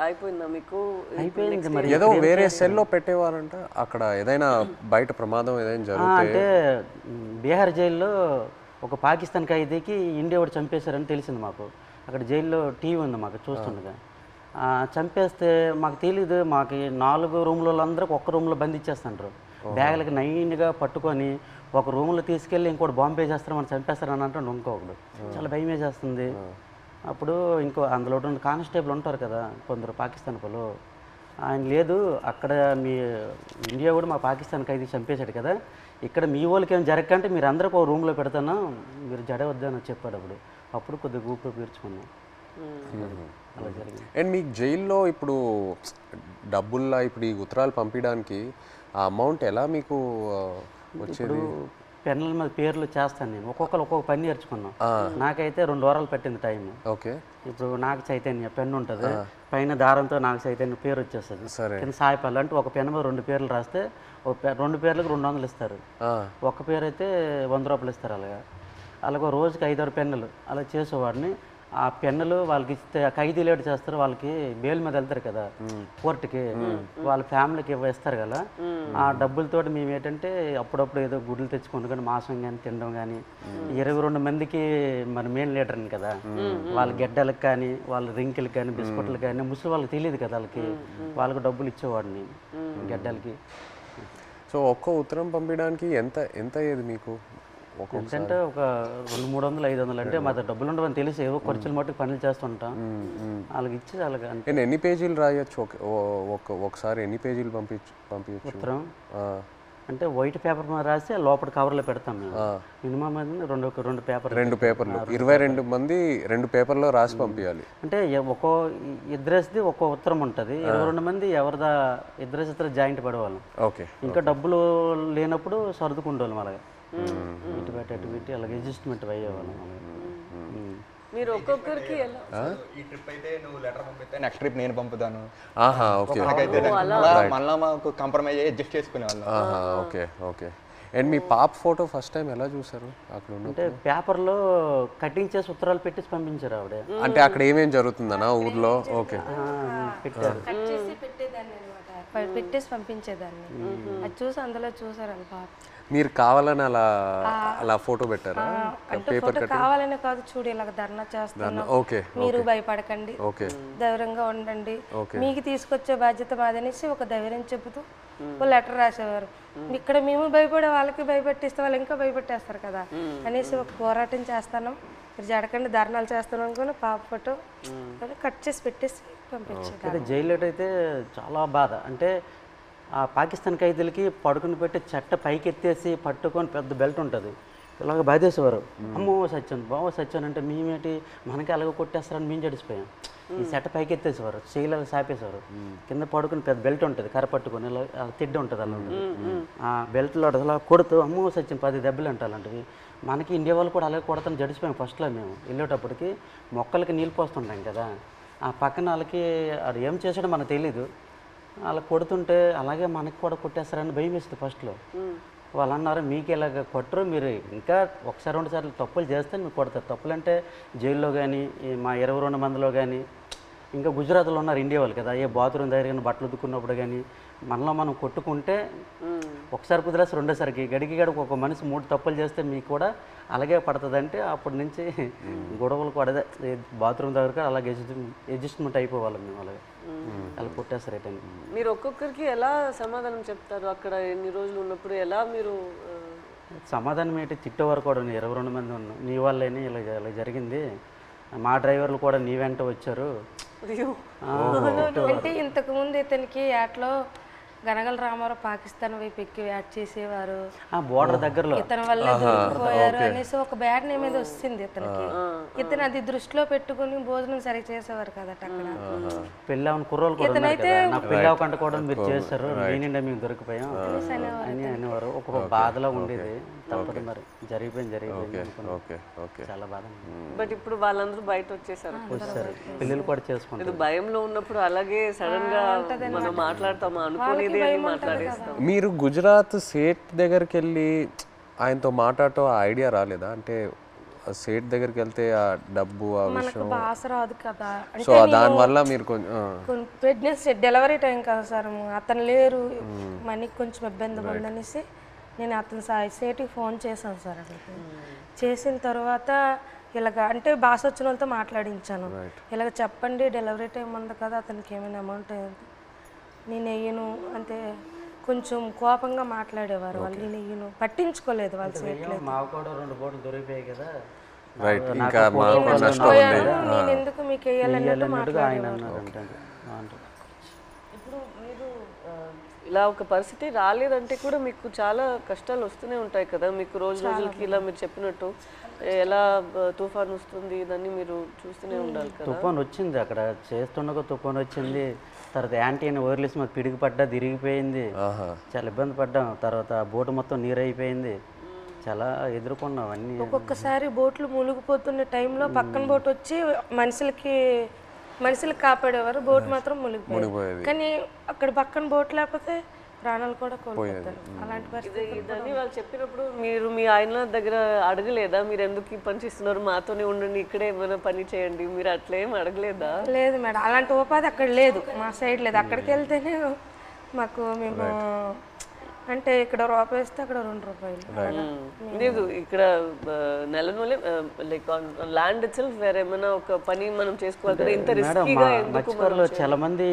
అయిపోయిందా మీకు? అయిపోయింది. మరి ఏదో వేరే సెల్లో పెట్టేవారంట అక్కడ, ఏదైనా బయట ప్రమాదం ఏదైనా జరిగితే. అంటే బీహార్ జైల్లో ఒక పాకిస్తాన్ ఖైదీకి ఇండియా వాడు చంపేశారని తెలిసింది మాకు. అక్కడ జైల్లో టీవీ ఉంది మాకు చూస్తుండగా. చంపేస్తే మాకు తెలీదు. మాకు 4 రూమ్లలో అందరికి ఒక్క రూమ్లో బంధించేస్తుంటారు. బ్యాగులకి నైన్గా పట్టుకొని ఒక రూమ్లో తీసుకెళ్ళి ఇంకోటి బాంబే చేస్తారు, మనం చంపేస్తారని అంటే ఇంకొకడు. చాలా భయం వేసేస్తుంది. అప్పుడు ఇంకో అందులో కానిస్టేబుల్ ఉంటారు కదా కొందరు పాకిస్తాన్ వాళ్ళు, ఆయన లేదు అక్కడ మీ ఇండియా కూడా మా పాకిస్తాన్ ఖైదీ చంపేశాడు కదా, ఇక్కడ మీ వాళ్ళకి ఏం జరగకంటే మీరు అందరికి ఒక రూమ్లో పెడతాను, మీరు జడవద్దని చెప్పాడు. అప్పుడు కొద్దిగా ఊపిరి పీల్చుకున్నాం. అలా జరిగింది. అండ్ మీకు జైల్లో ఇప్పుడు డబ్బుల్లా ఇప్పుడు ఈ ఉత్తరాలు పంపించడానికి ఆ అమౌంట్ ఎలా మీకు వచ్చేది? పెన్నుల మీద పేర్లు చేస్తాను నేను. ఒక్కొక్కరు ఒక్కొక్క పని నేర్చుకున్నాం. నాకైతే 2 వారాలు పట్టింది టైం. ఓకే. ఇప్పుడు నాకు చైతన్య పెన్ను ఉంటుంది, పైన దారంతో నాకు చైతన్య పేరు వచ్చేస్తుంది. కింద సాయిపల్లి అంటే ఒక పెన్ను మీద 2 పేర్లు రాస్తే 2 పేర్లకు 200 ఇస్తారు. ఒక పేరు అయితే 100 రూపాయలు ఇస్తారు. అలాగే రోజుకి 5-6 పెన్నులు అలా చేసేవాడిని. ఆ పెన్నులు వాళ్ళకి ఇస్తే ఖైదీ లేట్ చేస్తారు, వాళ్ళకి బెయిల్ మీద వెళ్తారు కదా కోర్టుకి, వాళ్ళ ఫ్యామిలీకి ఇస్తారు కదా. ఆ డబ్బులతో మేము ఏంటంటే అప్పుడప్పుడు ఏదో గుడ్లు తెచ్చుకుంటాం కానీ మాంసం కానీ తినడం కానీ. 22 మందికి మరి మెయిన్ లీడర్ని కదా, వాళ్ళ గెడ్డలకు కానీ వాళ్ళ రింకిలకు కానీ బిస్కెట్లకు కానీ ముసలి వాళ్ళకి తెలియదు కదా, వాళ్ళకి డబ్బులు ఇచ్చేవాడిని గెడ్డలకి. సో ఒక్క ఉత్తరం పంపించడానికి ఎంత అయ్యేది మీకు? అంటే ఒక 200-300-500 అంటే మా డబ్బులు ఉండవని తెలిసి ఏవో ఖర్చులు మట్టుకు పనులు చేస్తుంటాం. వాళ్ళకి ఇచ్చి అలాగే. నేను ఎన్ని పేజీలు రాయొచ్చు ఒకసారి? ఎన్ని పేజీలు పంపించచ్చు ఉత్తరం? అంటే వైట్ పేపర్ మీద రాసి లోపల కవర్లో పెడతాం మేము. మినిమం రెండు పేపర్లు 22 మంది 2 పేపర్లో రాసి పంపించాలి. అంటే ఒక్కో ఇద్దరేసిది ఒక్కో ఉత్తరం ఉంటుంది. 22 మంది ఎవరిదా ఇద్దరు జాయింట్ పడేవాళ్ళం. ఓకే. ఇంకా డబ్బులు లేనప్పుడు సర్దుకుండేవాళ్ళం. అలాగే ఇటు పెట్టి అలాగే అడ్జస్ట్మెంట్ అయ్యేవాళ్ళం. మీరు ఒక్కొక్కరికి ఈ ట్రిప్ అయితే నువ్వు లెటర్ పంపిస్తే నెక్స్ట్ ట్రిప్ నేను పంపుతాను. మళ్ళీ మాకు కాంప్రమైజ్ అయ్యి అడ్జస్ట్ చేసుకునేవాళ్ళం. ఓకే. అండ్ మీ పాప ఫోటో ఫస్ట్ టైం ఎలా చూసారు అక్కడ? అంటే పేపర్లో కటింగ్ చేసి ఉత్తరాలు పెట్టేసి పంపించారు ఆవిడ. అంటే అక్కడ ఏమేం జరుగుతుందనా ఊర్లో? ఓకే, పెట్టారు. పెట్టేసి పంపించేదాన్ని. అది చూసి అందులో చూసారు పాప. మీరు కావాలని అలా ఫోటో పెట్టారా? అంటే ఫోటో కావాలనే కాదు, చూడు ఇలాగ ధర్నా చేస్తాను, మీరు భయపడకండి, ధైర్యంగా ఉండండి, మీకు తీసుకొచ్చే బాధ్యత మాదనేసి ఒక ధైర్యం చెబుతూ ఒక లెటర్ రాసేవారు. ఇక్కడ మేము భయపడే వాళ్ళకి భయపెట్టిస్తే వాళ్ళు ఇంకా భయపెట్టేస్తారు కదా అనేసి ఒక పోరాటం చేస్తాను, మీరు జడకండి ధర్నాలు చేస్తాను అనుకుని పాప ఫోటో కట్ చేసి పెట్టేసి పంపించారు. జైల్లో అయితే చాలా బాధ. అంటే ఆ పాకిస్తాన్ ఖైదీలకి పడుకుని పెట్టి చెట్ట పైకి ఎత్తేసి పట్టుకొని పెద్ద బెల్ట్ ఉంటుంది, ఇలాగ బాధేసేవారు. అమ్మో సత్యాను బావ సత్యాను అంటే మేమేంటి మనకి అలాగ కొట్టేస్తారని మేము జడిసిపోయాం. ఈ సెట పైకి ఎత్తేసేవారు, చేయలేదు సాపేసేవారు. కింద పడుకుని పెద్ద బెల్ట్ ఉంటుంది కర్ర పట్టుకొని ఇలా తిడ్డ ఉంటుంది అలా ఉంటుంది. ఆ బెల్ట్లో అలా కొడుతూ అమ్మో సత్యం 10 దెబ్బలు అంటే అలాంటివి. మనకి ఇండియా వాళ్ళు కూడా అలాగే కొడతాను జడిసిపోయాం. ఫస్ట్లో మేము వెళ్ళేటప్పటికి మొక్కలకి నీళ్ళు పోస్తుంటాం కదా, ఆ పక్కన వాళ్ళకి అది ఏం చేసాడో మనకు తెలీదు. అలా కొడుతుంటే అలాగే మనకి కూడా కొట్టేస్తారని భయం వేస్తుంది ఫస్ట్లో. వాళ్ళు అన్నారు మీకు ఇలాగ కొట్టరు, మీరు ఇంకా ఒకసారి 2 సార్లు తప్పులు చేస్తే మీకు కొడతారు. తప్పులు అంటే జైల్లో కానీ మా 22 మందిలో కానీ ఇంకా గుజరాత్లో ఉన్నారు ఇండియా వాళ్ళు కదా, ఏ బాత్రూమ్ దగ్గర కానీ బట్టలు ఉతుక్కున్నప్పుడు కానీ మనలో మనం కొట్టుకుంటే ఒకసారి కుదిరేసి రెండోసారికి గడికి ఒక మనిషి 3 తప్పులు చేస్తే మీకు కూడా అలాగే పడుతుంది. అంటే అప్పటి నుంచి గొడవలు కూడా అదే బాత్రూమ్ దగ్గర అలాగే అడ్జస్ట్మెంట్ అయిపోవాలి మేము. అలాగే అలా కొట్టేస్తారు రిటర్న్. మీరు ఒక్కొక్కరికి ఎలా సమాధానం చెప్తారు అక్కడ ఎన్ని రోజులు ఉన్నప్పుడు? ఎలా మీరు సమాధానం ఏంటి, తిట్టేవారు కూడా 22 మంది ఉన్నాం. నీ వాళ్ళని ఇలా ఇలా జరిగింది, మా డ్రైవర్లు కూడా నీ వెంట వచ్చారు. అంటే ఇంతకుముందు ఇతనికి యాట్లో గనగల రామారావు పాకిస్తాన్ వైపు ఎక్కి యాడ్ చేసేవారు, బోర్డర్ దగ్గరలో ఇతని వల్ల దొరికిపోయారు అనేసి ఒక బ్యాడ్ నేమ్ మీద వస్తుంది ఇతనికి. ఇతను అది దృష్టిలో పెట్టుకుని భోజనం సరిగ్గా చేసేవారు కదట అక్కడ. పెళ్ళి అవన్న కుర్రోలు కూడా ఉన్నారు కదా, నా పెళ్ళి అవకంట కూడా మీరు చేస్తారు, నేనిండా మేము దొరికిపోయాం అని అనేవారు. ఒక బాధలో ఉండేది. తప్పదు మరి, జరిగిపోయింది చాలా బాధ. బట్ ఇప్పుడు వాళ్ళందరూ బయట వచ్చేసారు, పిల్లలు కూడా చేసుకుంటారు. భయంలో ఉన్నప్పుడు అలాగే సడన్ గా మనం మాట్లాడతామా అనుకోని మాట్లాడేస్తాం. మీరు గుజరాత్ సేట్ దగ్గరికి వెళ్ళి ఆయనతో మాట్లాడటం ఐడియా రాలేదా? అంటే సేట్ దగ్గరికి వెళ్తే ఆ డబ్బు ఆ విషయం భాష రాదు కదా, సో దానివల్ల మీరు కొంచెం ప్రెగ్నెన్సీ డెలివరీ టైం కదా సార్, అతను లేరు, మనకి కొంచెం ఇబ్బంది ఉందనేసి నేను అతను సేటికి ఫోన్ చేశాను సార్. అక్కడికి చేసిన తర్వాత ఇలాగ అంటే భాష వచ్చిన వాళ్ళతో మాట్లాడించాను. ఇలాగ చెప్పండి డెలివరీ టైం ఉంది కదా, అతనికి ఏమైనా అమౌంట్ నేను వెయ్యను అంటే కొంచెం కోపంగా మాట్లాడేవారు వాళ్ళు. నేను వెయ్యను, పట్టించుకోలేదు వాళ్ళు. నేను ఎందుకు మీకు వెయ్యాలన్నట్టు మాట్లాడేవారు. ఇప్పుడు మీరు ఇలా ఒక పరిస్థితి రాలేదంటే కూడా మీకు చాలా కష్టాలు వస్తూనే ఉంటాయి కదా. మీకు రోజు రోజులకి ఇలా మీరు చెప్పినట్టు ఎలా తుఫాన్ వస్తుంది దాన్ని మీరు చూస్తూనే ఉండాలి కదా. తుఫాన్ వచ్చింది, అక్కడ చేస్తుండగా తుఫాన్ వచ్చింది. తర్వాత యాంటీ అని వదిలేసి మాకు పిడికి పడ్డా తిరిగిపోయింది, చాలా ఇబ్బంది పడ్డాం. తర్వాత బోటు మొత్తం నీరు అయిపోయింది, చాలా ఎదుర్కొన్నాం అన్నీ. ఒక్కొక్కసారి బోట్లు మునిగిపోతున్న టైంలో పక్కన బోట్ వచ్చి మనుషులకు కాపాడేవారు, బోట్ మాత్రం మునిగిపోయేది. కానీ అక్కడ పక్కన బోట్ లేకపోతే ప్రాణాలు కూడా కోల్పోతారు. అలాంటి పరిస్థితి దాన్ని వాళ్ళు చెప్పినప్పుడు మీరు మీ ఆయన దగ్గర అడగలేదా, మీరు ఎందుకు ఈ పని చేస్తున్నారు, మాతోనే ఉండండి, ఇక్కడే ఏమైనా పని చేయండి, మీరు అట్లేం అడగలేదా? లేదు మేడం, అలాంటి ఉపాధి అక్కడ లేదు, మా సైడ్ లేదు. అక్కడికి వెళ్తేనే మాకు మేము అంటే ఇక్కడ రూపాయి ఇస్తే అక్కడ 2 రూపాయలు లేదు. ఇక్కడ నెలనూలే లైక్ ల్యాండ్ ఇట్ సెల్ఫ్ వేరే ఏమైనా ఒక పని మనం చేసుకోవాలి కదా. ఇంత రిస్కీగా ఎందుకు? చాలా మంది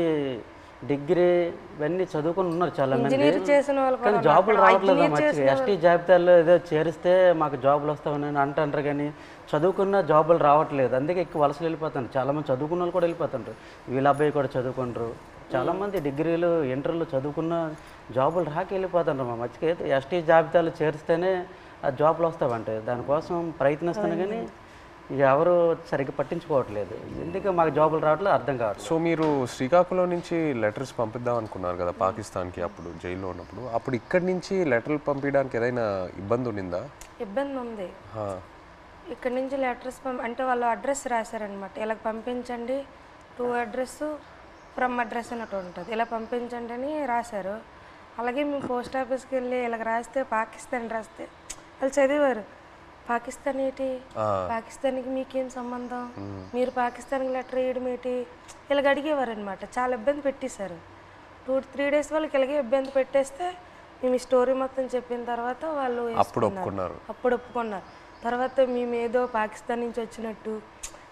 డిగ్రీ ఇవన్నీ చదువుకుని ఉన్నారు చాలా మంది, చేసిన వాళ్ళు కానీ జాబులు రావట్లేదు. మంచిగా ఎస్టీ జాబితాలో ఏదో చేరిస్తే మాకు జాబులు వస్తామని అంటారు, కానీ చదువుకున్న జాబులు రావట్లేదు. అందుకే ఎక్కువ వలసలు వెళ్ళిపోతారు. చాలామంది చదువుకున్న వాళ్ళు కూడా వెళ్ళిపోతుంటారు. వీళ్ళ అబ్బాయి కూడా చదువుకుంటారు. చాలామంది డిగ్రీలు ఇంటర్లు చదువుకున్న జాబులు రాక వెళ్ళిపోతుంటారు. మా మధ్యకి ఎస్టీ జాబితాలు చేరిస్తేనే ఆ జాబులు వస్తావంటే దానికోసం ప్రయత్నిస్తాను, కానీ ఎవరు సరిగ్గా పట్టించుకోవట్లేదు. ఎందుకు మాకు జాబులు రావట్లేదు అర్థం కావట్లేదు. సో మీరు శ్రీకాకుళం నుంచి లెటర్స్ పంపిద్దాం అనుకున్నారు కదా పాకిస్తాన్కి, అప్పుడు జైల్లో ఉన్నప్పుడు. అప్పుడు ఇక్కడి నుంచి లెటర్లు పంపించడానికి ఏదైనా ఇబ్బంది ఉండిందా? ఇబ్బంది ఉంది. ఇక్కడ నుంచి లెటర్స్ అంటే వాళ్ళు అడ్రస్ రాశారనమాట, ఇలా పంపించండి, టు అడ్రస్ ఫ్రమ్ అడ్రస్ అన్నట్టు ఉంటుంది, ఇలా పంపించండి అని రాశారు. అలాగే మేము పోస్ట్ ఆఫీస్కి వెళ్ళి ఇలాగ రాస్తే పాకిస్తాన్ రాస్తే వాళ్ళు చదివారు. పాకిస్తాన్ ఏంటి, పాకిస్తాన్కి మీకేం సంబంధం, మీరు పాకిస్తాన్కి లెటర్ వేయడం ఏంటి, ఇలాగ అడిగేవారు అనమాట. చాలా ఇబ్బంది పెట్టేశారు. 2-3 డేస్ వాళ్ళకి ఇలాగే ఇబ్బంది పెట్టేస్తే మేము ఈ స్టోరీ మొత్తం చెప్పిన తర్వాత వాళ్ళు అప్పుడు ఒప్పుకున్నారు. తర్వాత మేము ఏదో పాకిస్తాన్ నుంచి వచ్చినట్టు,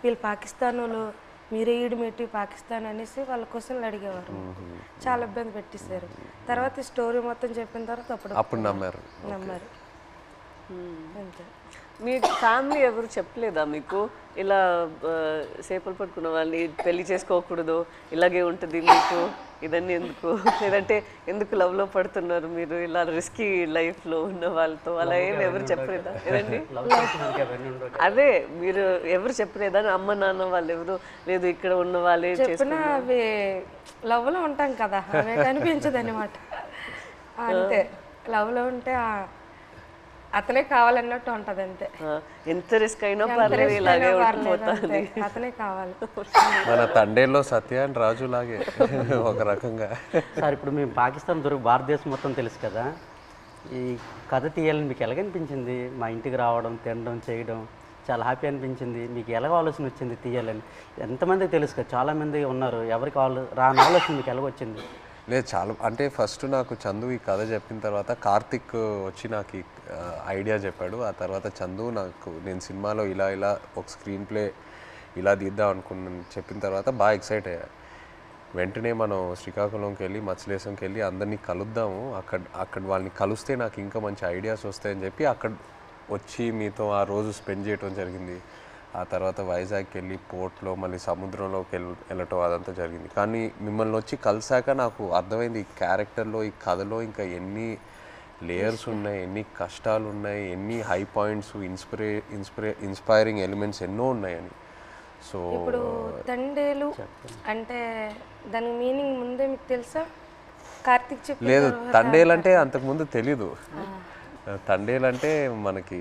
వీళ్ళు పాకిస్తాన్ వాళ్ళు, మీరే ఈడుమేటి పాకిస్తాన్ అనేసి వాళ్ళ క్వశ్చన్లు అడిగేవారు. చాలా ఇబ్బంది పెట్టేశారు. తర్వాత స్టోరీ మొత్తం చెప్పిన తర్వాత అప్పుడు నమ్మారు. అంతే. మీ ఫ్యామిలీ ఎవరు చెప్పలేదా మీకు ఇలా చేపలు పట్టుకున్న వాళ్ళని పెళ్లి చేసుకోకూడదు, ఇలాగే ఉంటుంది మీకు? ఇదన్నీ ఎందుకు, లేదంటే ఎందుకు లవ్లో పడుతున్నారు మీరు ఇలా రిస్కీ లైఫ్లో ఉన్న వాళ్ళతో, అలా ఏం ఎవరు చెప్పలేదా? ఏదండి అదే మీరు ఎవరు చెప్పలేదా? అమ్మ నాన్న వాళ్ళు ఎవరు లేదు ఇక్కడ ఉన్న వాళ్ళే చెప్పిన అవి లవ్లో ఉంటాం కదా, అవే కనిపించదు అనమాట. అంతే, లవ్లో ఉంటే అతనే కావాలన్నట్టు ఉంటది అంతే. ఎంత రిస్క్ అయినా పర్లేదు ఇలాగే ఉండిపోతాను, అతనే కావాలి. మన తండేల్లో సత్య అండ్ రాజు లాగే ఒక రకంగా. సార్ ఇప్పుడు మేము పాకిస్తాన్ భారతదేశం మొత్తం తెలుసు కదా, ఈ కథ తీయాలని మీకు ఎలాగనిపించింది? మా ఇంటికి రావడం, తినడం, చేయడం చాలా హ్యాపీ అనిపించింది. మీకు ఎలాగ ఆలోచన వచ్చింది తీయాలని? ఎంతమందికి తెలుసు కదా, చాలామంది ఉన్నారు, ఎవరికి రాని ఆలోచన మీకు ఎలాగొచ్చింది? లేదు, చాలా అంటే ఫస్ట్ నాకు చందు ఈ కథ చెప్పిన తర్వాత కార్తిక్ వచ్చి నాకు ఈ ఐడియా చెప్పాడు. ఆ తర్వాత చందు నాకు నేను సినిమాలో ఇలా ఒక స్క్రీన్ ప్లే ఇలా తీద్దాం అనుకున్నాను చెప్పిన తర్వాత బాగా ఎక్సైట్ అయ్యా. వెంటనే మనం శ్రీకాకుళంకి వెళ్ళి మత్స్యలేశంకి వెళ్ళి అందరినీ కలుద్దాము, అక్కడ వాళ్ళని కలిస్తే నాకు ఇంకా మంచి ఐడియాస్ వస్తాయని చెప్పి అక్కడ వచ్చి మీతో ఆ రోజు స్పెండ్ చేయడం జరిగింది. ఆ తర్వాత వైజాగ్కి వెళ్ళి పోర్ట్లో మళ్ళీ సముద్రంలోకి వెళ్ళటం అదంతా జరిగింది. కానీ మిమ్మల్ని వచ్చి కలిసాక నాకు అర్థమైంది ఈ క్యారెక్టర్లో, ఈ కథలో ఇంకా ఎన్ని లేయర్స్ ఉన్నాయి, ఎన్ని కష్టాలు ఉన్నాయి, ఎన్ని హై పాయింట్స్, ఇన్స్పైరింగ్ ఎలిమెంట్స్ ఎన్నో ఉన్నాయని. సో ఇప్పుడు తండేలు అంటే దాని మీనింగ్ ముందే మీకు తెలుసా? కార్తిక్ చెప్పి లేదు, తండేలంటే అంతకుముందు తెలీదు. తండేలంటే మనకి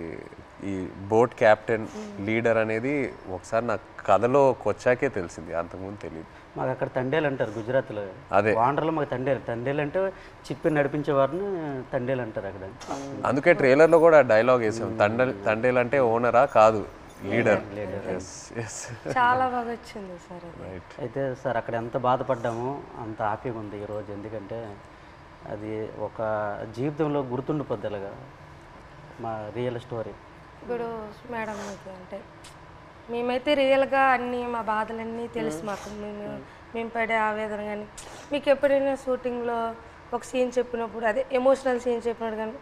ఈ బోట్ క్యాప్టెన్ లీడర్ అనేది ఒకసారి నాకు కథలోకి వచ్చాకే తెలిసింది, అంతకుముందు తెలియదు. మాకు అక్కడ తండేలు అంటారు గుజరాత్లో. అదే వాండర్లో మాకు తండేలు అంటే చిప్పి నడిపించే వారిని తండేలు అంటారు అక్కడ. అందుకే ట్రైలర్లో కూడా డైలాగ్ వేసాం, తండేలు అంటే ఓనరా కాదు, లీడర్. చాలా బాగా వచ్చింది సార్. అయితే సార్ అక్కడ ఎంత బాధపడ్డామో అంత హ్యాపీగా ఉంది ఈరోజు, ఎందుకంటే అది ఒక జీవితంలో గుర్తుండిపోద్ది అలాగా మా రియల్ స్టోరీ. ఇప్పుడు మేడం మీకు అంటే మేమైతే రియల్గా అన్నీ మా బాధలన్నీ తెలుసు మాకు, మేము పడే ఆవేదన. కానీ మీకు ఎప్పుడైనా షూటింగ్లో ఒక సీన్ చెప్పినప్పుడు, అదే ఎమోషనల్ సీన్ చెప్పినప్పుడు కానీ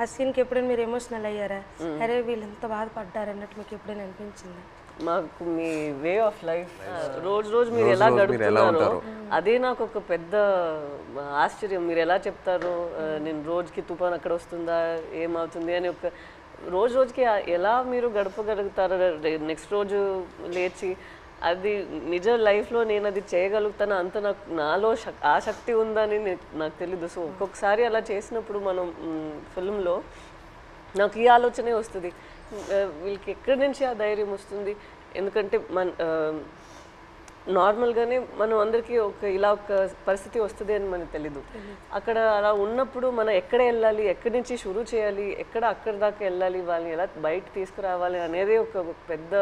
ఆ సీన్కి ఎప్పుడైనా మీరు ఎమోషనల్ అయ్యారా? అరే వీళ్ళు ఎంత బాధపడ్డారు అన్నట్టు మీకు ఎప్పుడైనా అనిపించిందా? మాకు మీ వే ఆఫ్ లైఫ్ రోజు మీరు ఎలా గడుపుతున్నారో అదే నాకు ఒక పెద్ద ఆశ్చర్యం. మీరు ఎలా చెప్తారు, నేను రోజుకి తుఫాన్ అక్కడ వస్తుందా, ఏమవుతుంది అని ఒక రోజుకి ఎలా మీరు గడపగలుగుతారు? నెక్స్ట్ రోజు లేచి అది నిజ లైఫ్లో నేను అది చేయగలుగుతాను అంత నాలో ఆసక్తి ఉందని నాకు తెలీదు. సో ఒక్కొక్కసారి అలా చేసినప్పుడు మనం ఫిల్మ్లో నాకు ఈ ఆలోచనే వస్తుంది, వీళ్ళకి ఎక్కడి నుంచి ఆ ధైర్యం వస్తుంది? ఎందుకంటే నార్మల్గానే మనం అందరికీ ఇలా ఒక పరిస్థితి వస్తుంది అని మనకు తెలీదు. అక్కడ అలా ఉన్నప్పుడు మనం ఎక్కడ వెళ్ళాలి, ఎక్కడి నుంచి షురూ చేయాలి, అక్కడి దాకా వెళ్ళాలి, వాళ్ళని ఎలా బయట తీసుకురావాలి అనేది ఒక పెద్ద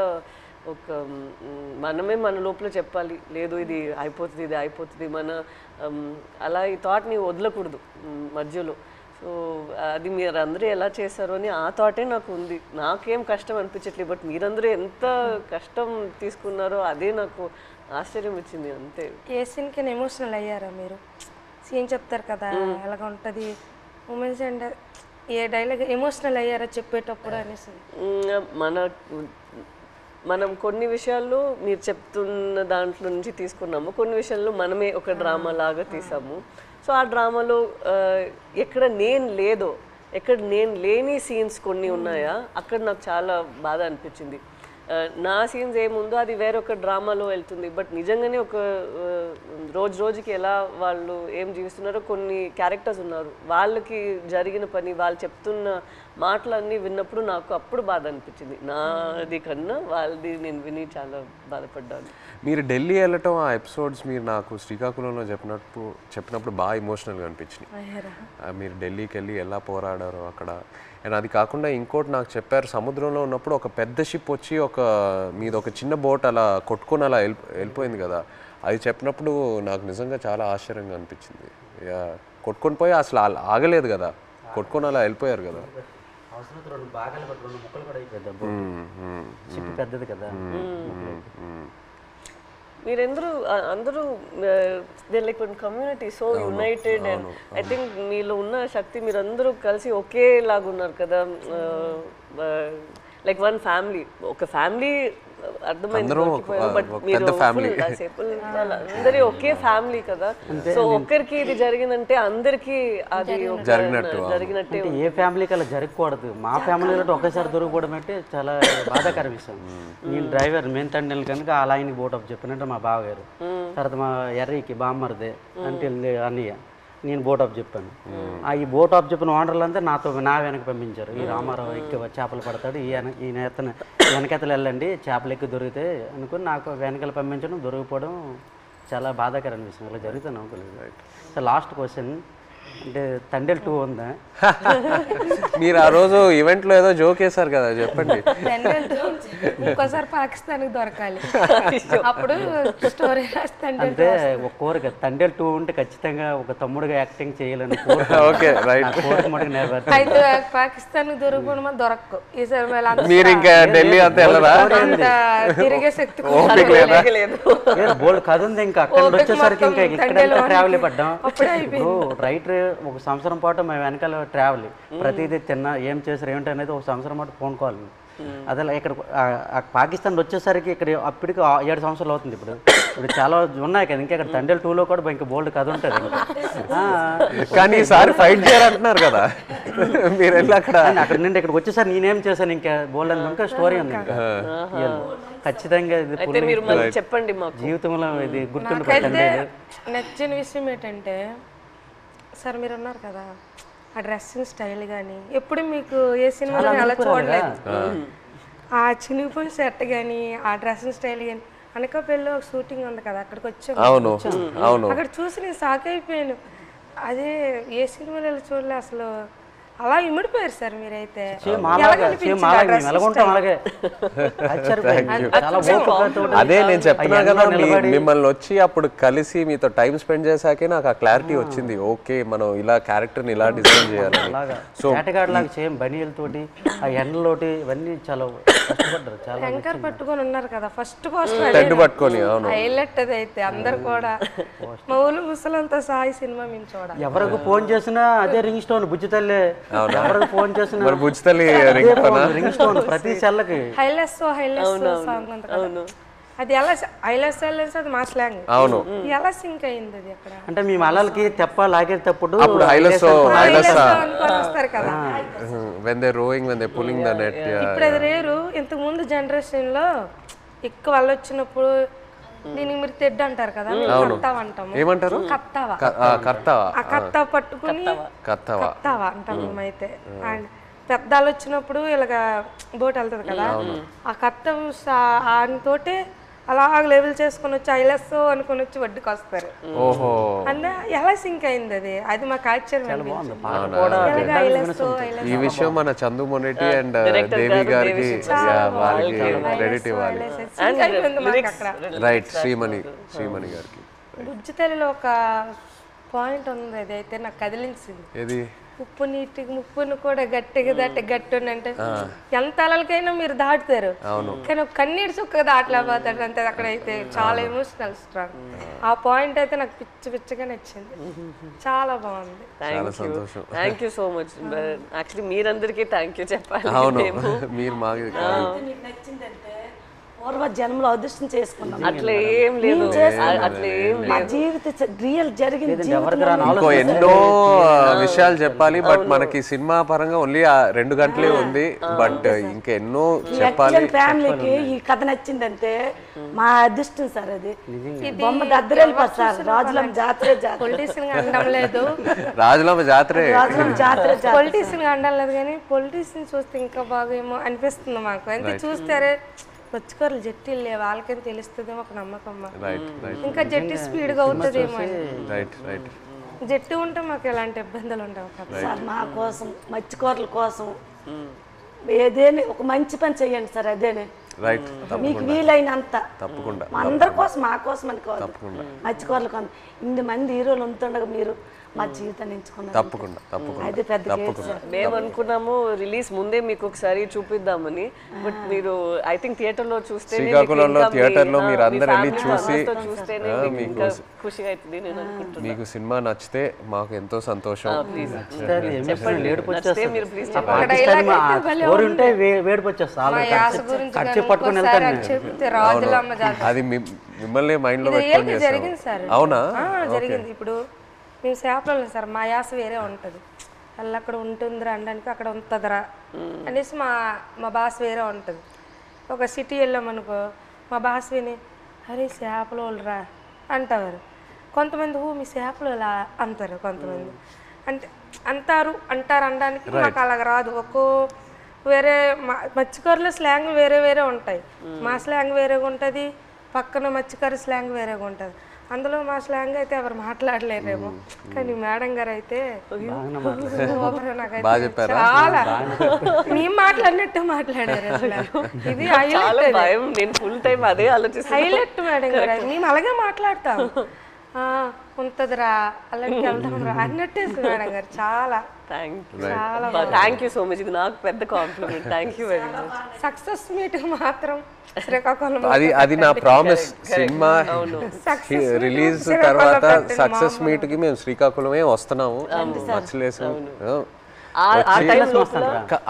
మనమే మన లోపల చెప్పాలి, లేదు ఇది అయిపోతుంది మన అలా ఈ థాట్ని వదలకూడదు మధ్యలో. సో అది మీరు అందరూ ఎలా చేశారు అని ఆ థాటే నాకు ఉంది. నాకేం కష్టం అనిపించట్లేదు, బట్ మీరందరూ ఎంత కష్టం తీసుకున్నారో అదే నాకు ఆశ్చర్యం ఇచ్చింది అంతే. ఏ సీన్కి ఎమోషనల్ అయ్యారా మీరు? సీన్ చెప్తారు కదా ఎలాగ ఉంటుంది మూమెంట్స్, అండ్ ఏ డైలాగ్ ఎమోషనల్ అయ్యారా చెప్పేటప్పుడు అనేసి? మనం కొన్ని విషయాల్లో మీరు చెప్తున్న దాంట్లో నుంచి తీసుకున్నాము, కొన్ని విషయాల్లో మనమే ఒక డ్రామా లాగా తీసాము. సో ఆ డ్రామాలో ఎక్కడ నేను లేని సీన్స్ కొన్ని ఉన్నాయా, అక్కడ నాకు చాలా బాధ అనిపించింది. నా సీన్స్ ఏముందో అది వేరొక డ్రామాలో వెళ్తుంది, బట్ నిజంగానే ఒక రోజుకి ఎలా వాళ్ళు ఏం జీవిస్తున్నారో కొన్ని క్యారెక్టర్స్ ఉన్నారు, వాళ్ళకి జరిగిన పని, వాళ్ళు చెప్తున్న మాటలన్నీ విన్నప్పుడు నాకు అప్పుడు బాధ అనిపించింది. నాది కన్నా వాళ్ళది నేను విని చాలా బాధపడ్డాను. మీరు ఢిల్లీ వెళ్ళటం ఆ ఎపిసోడ్స్ మీరు నాకు శ్రీకాకుళంలో చెప్పినప్పుడు బాగా ఎమోషనల్గా అనిపించినాయి. మీరు ఢిల్లీకి వెళ్ళి ఎలా పోరాడారో అక్కడ. అండ్ అది కాకుండా ఇంకోటి నాకు చెప్పారు, సముద్రంలో ఉన్నప్పుడు ఒక పెద్ద షిప్ వచ్చి మీది ఒక చిన్న బోట్ అలా కొట్టుకొని అలా వెళ్ళిపోయింది కదా, అది చెప్పినప్పుడు నాకు నిజంగా చాలా ఆశ్చర్యంగా అనిపించింది. కొట్టుకొని పోయి అసలు ఆగలేదు కదా, కొట్టుకొని అలా వెళ్ళిపోయారు కదా. పెద్దది కదా. అందరూ like community so United, and I think మీలో ఉన్న శక్తి మీరందరూ కలిసి ఒకేలాగా ఉన్నారు కదా. లైక్ వన్ ఫ్యామిలీ, ఒక ఫ్యామిలీ అర్థమైంది. బట్ మీరు అందరి ఒకే ఫ్యామిలీ కదా, సో ఒక్కరికి ఇది జరిగిందంటే అందరికి అది జరిగినట్టే. ఏ ఫ్యామిలీకి అలా జరగకూడదు. మా ఫ్యామిలీలో ఒకేసారి దొరికిపోవడం అంటే చాలా బాధాకర విషయం. నేను డ్రైవర్ మెయిన్ తండ్రి కనుక అలా ఆయనకి బోట్ ఆఫ్ చెప్పానంటే మా బావగారు, తర్వాత మా ఎర్రీకి బామ్మరిదే అంటే అన్నయ్య, నేను బోట్ ఆఫ్ చెప్పాను. ఈ బోట్ ఆఫ్ చెప్పిన ఓనర్లంతా నా వెనక పంపించారు. ఈ రామారావు ఎక్కువ చేపలు పడతాడు, ఈయన వెనకెతలు వెళ్ళండి చేపలు ఎక్కువ దొరికితే అనుకుని నాకు వెనకాల పంపించడం, దొరికిపోవడం చాలా బాధాకరమైన విషయం. ఇలా జరుగుతాను అనుకోలేదు. సో లాస్ట్ క్వశ్చన్ అంటే తండేల్ 2 ఉందా? మీరు ఆ రోజు ఈవెంట్లో ఏదో జోక్ వేశారు కదా, చెప్పండి. ఇంకోసారి పాకిస్తాన్కి దొరకాలి, అప్పుడు స్టోరీ అంటే ఒక కోరిక తండేల్ 2 ఉంటే ఖచ్చితంగా ఒక తమ్ముడుగా యాక్టింగ్ చేయాలని ఓకే రైట్. అయితే పాకిస్తాన్ దొరకకుండా దొరకకు ఈసారి మీరు ఇంకా ఢిల్లీ అంతా వెళ్ళరా? తిరిగే శక్తి బోల్డ్ కథ ఉంది. ఇంకా అక్కడ వచ్చేసరికి ఇంకా ఇక్కడ ట్రావెల్ పడ్డాం. రైటర్ ఒక సంవత్సరం పాటు మేము వెనకాల ట్రావెల్, ప్రతిదీ తిన్నా ఏం చేశారు ఏమిటి అనేది ఒక సంవత్సరం పాటు ఫోన్ కాల్. అదే ఇక్కడ పాకిస్తాన్ వచ్చేసరికి ఇక్కడ అప్పటికి 7 సంవత్సరాలు అవుతుంది. ఇప్పుడు చాలా ఉన్నాయి కదా, ఇంకా ఇక్కడ తండేల్ 2లో కూడా ఇంకా బోల్డ్ కథ ఉంటుంది. కానీ ఈసారి ఫైట్ చేయాలంటున్నారు కదా మీరు వెళ్ళి అక్కడ నుండి ఇక్కడికి వచ్చేసరికి నేనేం చేశాను ఇంకా బోల్డ్ అని ఇంకా స్టోరీ ఉంది. ఖచ్చితంగా ఇది చెప్పండి జీవితంలో ఇది గుర్తుండిపోతుంది. నచ్చిన విషయం ఏంటంటే సార్ మీరు ఉన్నారు కదా, ఆ డ్రెస్సింగ్ స్టైల్ కానీ ఎప్పుడు మీకు ఏ సినిమాలో అలా చూడలేదు. ఆ చినిగిపోయిన సెట్ కానీ ఆ డ్రెస్సింగ్ స్టైల్ కానీ అనకాపల్లిలో ఒక షూటింగ్ ఉంది కదా, అక్కడికి వచ్చాము. అక్కడ చూసి నేను షాక్ అయిపోయాను. అదే ఏ సినిమాలో చూడలే అసలు. అలా ఇమిడిపోయారు సార్ మీరైతే. అదే నేను చెప్తున్నా కదా, మిమ్మల్ని వచ్చి అప్పుడు కలిసి మీతో టైం స్పెండ్ చేశాకే నాకు ఆ క్లారిటీ వచ్చింది. ఓకే మనం ఇలా క్యారెక్టర్ని ఇలా డిజైన్ చేయాలి. సో లాగా సేమ్ బనీలతోటి ఆ ఎండలోటి ఇవన్నీ చాలా కష్టపడ్డారు. చాలా యాంకర్ పట్టుకొని ఉన్నారు కదా ఫస్ట్ పోస్టర్ పట్టుకొని, హైలైట్ అది అయితే అందరు కూడా మా ఊళ్ళు ముసలంతా సాయి సినిమా మేము చూడాలి. ఎవరికి ఫోన్ చేసినా అదే రింగ్ స్టోన్ బుజ్జి తల్లి, ఎవరికి ఫోన్ చేసినా రింగ్ స్టోన్ ప్రతి సెల్లకి హైలెస్ సాంగ్ ఉంది కదా, అది ఎలా హైలెస్ అది మా స్లాంగ్. అవును, ఎలా సింక్ అయింది అది అక్కడ అంటే మీ మలలకి తెప్ప లాగేటప్పుడు వస్తారు కదా when they rowing, when they pulling the net. ఇప్పుడు అది రేరు. ఇంతకు ముందు జనరేషన్ లో ఎక్కువ వాళ్ళు వచ్చినప్పుడు దీనికి మీరు తెడ్డు అంటారు కదా, కత్తావ అంటాము. ఏమంటారు? కత్తావా. ఆ కత్తావ పట్టుకుని కత్తావా అంటాం మేమైతే. అండ్ పెద్దాలు వచ్చినప్పుడు ఇలాగ బోట్ వెళ్తుంది కదా, ఆ కత్త ఆయనతోటే అలా లెవెల్ చేసుకుని వచ్చి ఐలెస్ అనుకుని వచ్చి వడ్డీకి వస్తారు. అంటే ఎలా సింక్ అయింది అది, అది మాకు ఆశ్చర్యం. ఈ విషయం మన చందు మొనెటి అండ్ దేవి గారికి వాళ్ళకి క్రెడిట్ ఇవ్వాలి. రైట్, శ్రీమణి గారికి. బుజ్జితల్లిలో ఒక పాయింట్ ఉంది, అది అయితే నాకు కదిలించింది. ఏది? ఉప్పు నీటికి ముప్పును కూడా గట్టిగా గట్టి అంటే ఎంత అలలకైనా మీరు దాటుతారు, కానీ ఒక కన్నీటి చుక్క దాటలేకపోతాడు అంతే. అక్కడైతే చాలా ఎమోషనల్ స్ట్రాంగ్. ఆ పాయింట్ అయితే నాకు పిచ్చిగా నచ్చింది, చాలా బాగుంది. Thank you so much. Actually మీరందరికీ థ్యాంక్ యూ చెప్పాలి. మీరు మాకు పూర్వ జన్మలో అదృష్టం చేసుకున్నాం. అట్లా ఏం లేదు, అట్లా ఏం లేదు. జీవిత రియల్ జరిగింది. ఇంకో ఎన్నో విషయాలు చెప్పాలి, బట్ మనకి సినిమా పరంగా ఓన్లీ 2 గంటలే ఉంది. బట్ ఇంకా ఎన్నో చెప్పాలి. ఫ్యామిలీకి ఈ కథ నచ్చిందంటే మా అదృష్టం సార్. అది బొమ్మ దద్దరెళ్ళిపోతుంది సార్. రాజులమ్మ జాతరే పొలిటీషియన్ అనడం లేదు, రాజులమ్మ జాతరే పొలిటీషియన్ అనడం లేదు, కానీ పొలిటీషియన్ చూస్తే ఇంకా బాగా ఏమో అనిపిస్తుంది మాకు. అంతే చూస్తారే వచ్చుకోరు జట్టీలే వాళ్ళకని తెలుస్తుందేమో ఒక నమ్మకం. ఇంకా జట్టి స్పీడ్గా అవుతుందేమో. జట్టు ఉంటే మాకు ఎలాంటి ఇబ్బందులు ఉండవు సార్. మా కోసం మత్స్యకారుల కోసం ఏదేని ఒక మంచి పని చెయ్యండి సార్. అదేనే మీకు వీలైనంత అందరి కోసం, మా కోసం అని కాదు, మత్స్యకారుల కోసం. 8 మంది హీరోలు ఉంటుండగా మీరు మా జీవితాన్ని ఎంచుకున్నారు తప్పకుండా అది పెద్ద తప్పకుండా మేము అనుకున్నాము రిలీజ్ ముందే మీకు ఒకసారి చూపిద్దామని, బట్ మీరు ఐ థింక్ థియేటర్లో చూస్తే శ్రీకాకుళంలో థియేటర్లో మీరు అందరు వెళ్ళి చూసి చూస్తేనే మీకు ఇంకా ఖుషిగా అవుతుంది నేను అనుకుంటున్నాను. మీకు సినిమా నచ్చితే మాకు ఎంతో సంతోషం. నచ్చితే మీరు ప్లీజ్ ఉంటే వేడికి వచ్చేస్తా మా యాస గురించి కానీ ఇంకోసారి అది చెప్తే రాజులమ్మ జాతర అది మిమ్మల్ని మైండ్ లో పెట్టుకొని చేస్తాం. జరిగింది సార్. అవునా? జరిగింది. ఇప్పుడు మేము చేపలు సార్, మా యాస వేరే ఉంటుంది. అలా అక్కడ ఉంటుందిరా అనడానికి అక్కడ ఉంటుందిరా అనేసి మా భాష వేరే ఉంటుంది. ఒక సిటీ వెళ్ళామనుకో మా భాష విని అరే చేపల వాళ్ళరా అంటారు. కొంతమంది మీ చేపలు ఇలా అంటారు. కొంతమంది అంటే అంటారు అనడానికి మాకు అలాగ రాదు. వేరే మత్స్యకారుల స్లాంగ్ వేరే వేరే ఉంటాయి. మా స్లాంగ్ వేరేగా ఉంటుంది, పక్కన మత్స్యకారు స్లాంగ్ వేరేగా ఉంటుంది. అందులో మా స్లాంగ్ అయితే ఎవరు మాట్లాడలేరేమో, కానీ మేడం గారు అయితే చాలా మేము మాట్లాడినట్టు మాట్లాడారు. ఇది భయం, నేను ఫుల్ టైం అదే ఆలోచిస్తాను. హైలైట్ మేడం గారు, మేము అలాగే మాట్లాడతాం. ఉంటదిరా అలాంటి వెళ్దాం రా అన్నట్టే మేడం గారు. చాలా థ్యాంక్ యూ సో మచ్. ఇది నాకు పెద్ద compliment. Thank you very much. Success meet మాత్రం శ్రీకాకుళం అది నా ప్రామిస్. సినిమా రిలీజ్ తర్వాత సక్సెస్ మీట్ కి మేము శ్రీకాకుళమే వస్తున్నాము. మచ్చలేసు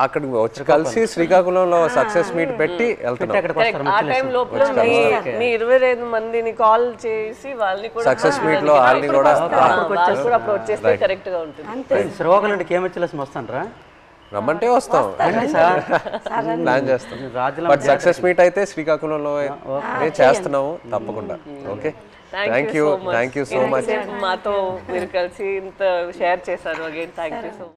అక్కడికి వచ్చి కలిసి శ్రీకాకుళంలో సక్సెస్ మీట్ పెట్టి వెళ్తున్నాం. ఆ టైం లోపల మీ 25 మందిని కాల్ చేసి వాళ్ళని కూడా సక్సెస్ మీట్ లో వాళ్ళని కూడా అప్పుడు వచ్చేస్తే కరెక్ట్ గా ఉంటుంది. శ్రీకాకుళం కేమచ్చలేసి వస్తాను రా, రమ్మంటే వస్తాం, ప్లాన్ చేస్తాం. బట్ సక్సెస్ మీట్ అయితే శ్రీకాకుళంలో చేస్తున్నాము తప్పకుండా. Okay, thank you so much. మాతో మీరు కలిసి ఇంత షేర్ చేశారు. Again thank you so much.